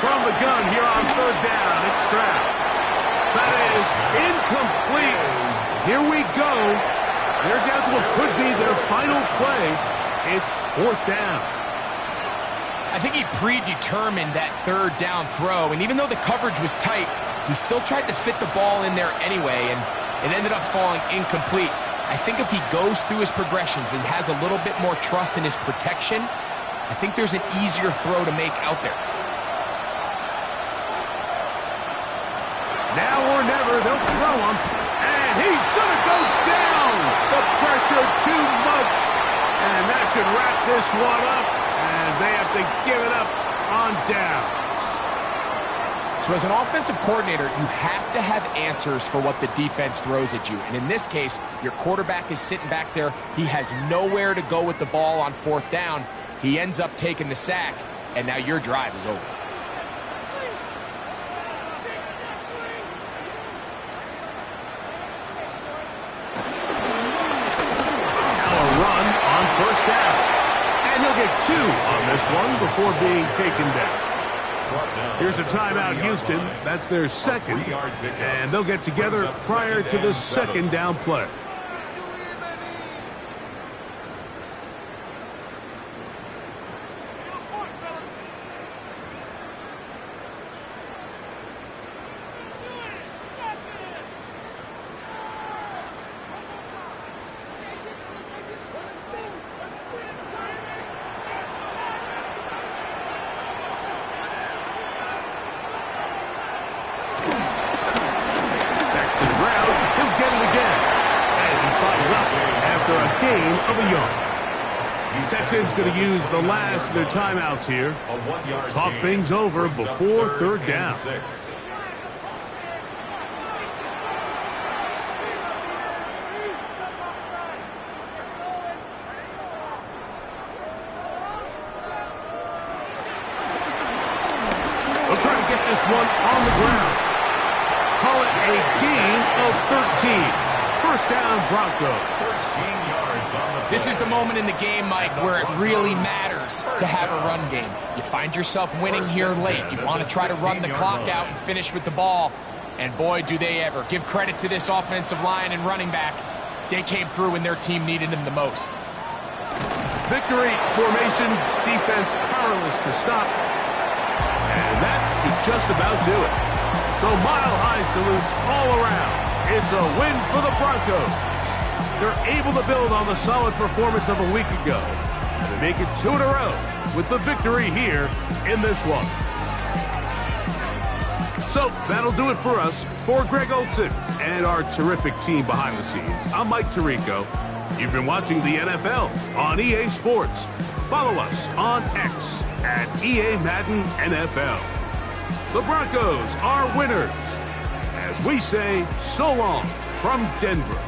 From the gun here on 3rd down, it's Stroud. That is incomplete. Here we go. They're down to what could be their final play. It's 4th down. I think he predetermined that 3rd down throw, and even though the coverage was tight, he still tried to fit the ball in there anyway, and it ended up falling incomplete. I think if he goes through his progressions and has a little bit more trust in his protection, I think there's an easier throw to make out there. Now or never, they'll throw him, and he's going to go down. The pressure too much, and that should wrap this one up as they have to give it up on downs. So as an offensive coordinator, you have to have answers for what the defense throws at you. And in this case, your quarterback is sitting back there. He has nowhere to go with the ball on 4th down. He ends up taking the sack, and now your drive is over. First down. And he'll get 2 on this one before being taken down. Here's a timeout, Houston. That's their 2nd. And they'll get together prior to the 2nd down play. Texans going to use the last of their timeouts here. Talk things over before 3rd down. They'll try to get this one on the ground. Call it a gain of 13. First down, Broncos. 13 yards on the play. This is the moment in the game, Mike, where it really matters to have a run game. You find yourself winning here late. You want to try to run the clock out and finish with the ball. And boy, do they ever. Give credit to this offensive line and running back. They came through when their team needed them the most. Victory formation, defense powerless to stop. And that should just about do it. So mile-high salutes all around. It's a win for the Broncos. They're able to build on the solid performance of a week ago. And they make it 2 in a row with the victory here in this one. So that'll do it for us. For Greg Olson and our terrific team behind the scenes, I'm Mike Tirico. You've been watching the NFL on EA Sports. Follow us on X at EA Madden NFL. The Broncos are winners. As we say, so long from Denver.